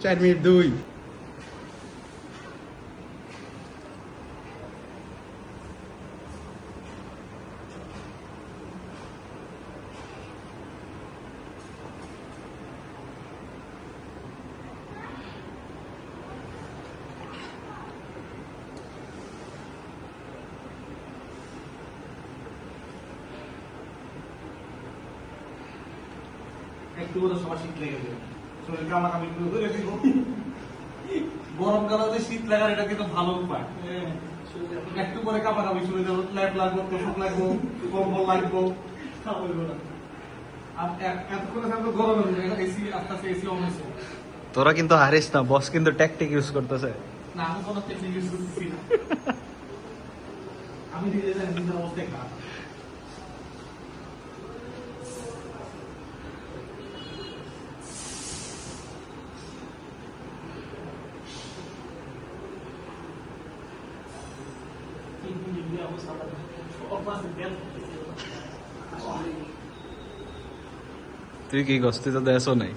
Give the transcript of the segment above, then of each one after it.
4 minute 2 একটু করে সবার শীত লেগে যাবে, শরীর কামাকামি করে দিব। গরমকালে শীত লাগার এটা কিন্তু ভালো উপায়। একটু করে কামাকামি শুরু যাবো, ল্যাপ লাগবো, তোষক লাগবো, কম্বল লাগবো, আর এতক্ষণে থাকবে গরমে এসি, আস্তে আস্তে এসি অন হয়েছে। তোরা কিন্তু হারিস না, বস কিন্তু ট্যাকটিক ইউজ করতেছে। না, আমি কোনো টেকনিক ইউজ করতেছি না, আমি নিজে জানি নিজের অবস্থা খারাপ। তুই কি গস্তি তো দেশও নাই।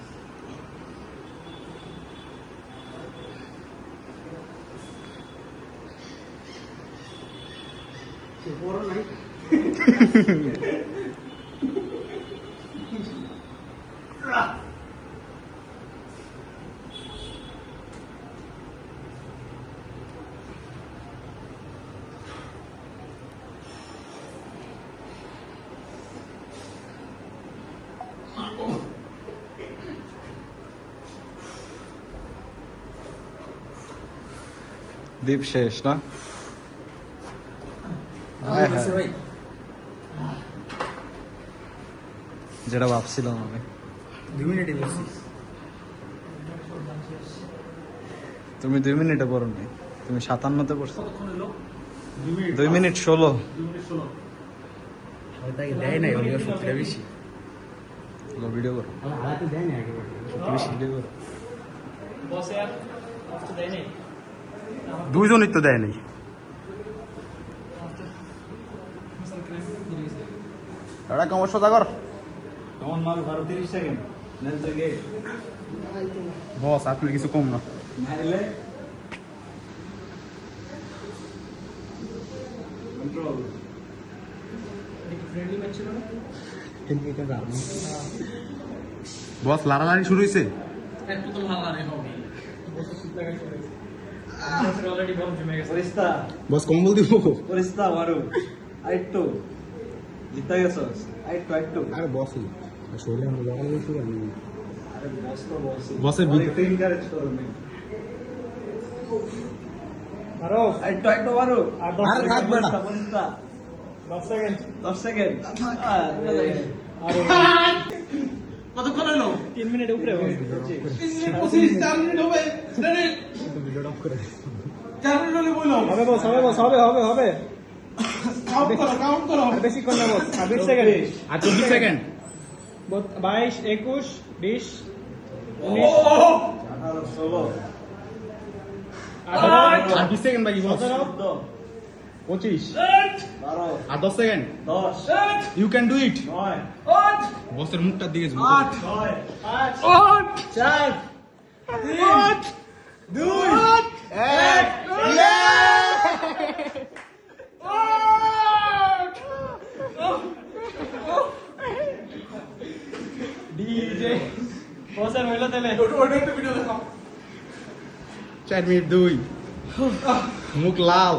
দীপ শেষ না? যেটা ভাবছিলাম আমি। 2 মিনিটে বসছি। তুমি 2 মিনিটে পড়ো নি, তুমি 57তে পড়ছো। 2 মিনিট 16। 2 মিনিট 16। তাকে দেয় নাই, ওর সত্যিটা বেশি। ভিডিও করো, আমার হাতে দেয় না একেবারে। সত্যি বেশি ভিডিও করো। বসে আর তো দেয় নাই, দুইজনই তো দেয় নাই। এটা কম সোজা কর। কেমন মাল 30 সেকেন্ড নেন থেকে বস আপনার কিছু কম না। নাইলে কন্ট্রোল। ফ্রেন্ডলি ম্যাচ ছিল না? বস লাড়ালাড়ি শুরু হয়েছে। একটু তো ভালো লাগে হবে, বসে শীত লাগাই চলে গেছে। অলরেডি বল জমে গেছে। পরিস্তা বস কম্বল দিব। পরিস্তা মারো আইটো জিতা গেছস। আইটো আরে বস শরীরে আমরা লাগালে শুরু করি। আরে বস তো বসই, বসের ভিতরে এনকারেজ করো না। মারো আইটো মারো। আর 10 আরে থাক বেটা। পরিস্তা 10 সেকেন্ড 10 সেকেন্ড। আরে কতক্ষণ হলো? 3 মিনিট উপরে হবে। 25 4 মিনিট হবে। ভিডিওটা অফ করে 4 মিনিট হলে বলো হবে বস, হবে বস, হবে হবে হবে। কাউন্ট করো। আর বেশি কোন না বস, আর 20 সেকেন্ড। আর 24 সেকেন্ড। 22, 21, 20, 19, 18 16 18, আর 20 সেকেন্ড বাকি বস। 17 25 12 আর 10 second. 10 you can do it. 9 বসের মুখটার দিকে জুম 8 9 8 4 3 2 1 ডিজে বসের হইলো তাহলে। ওটা একটা ভিডিও দেখাও। 4 মিনিট 2। মুখ লাল।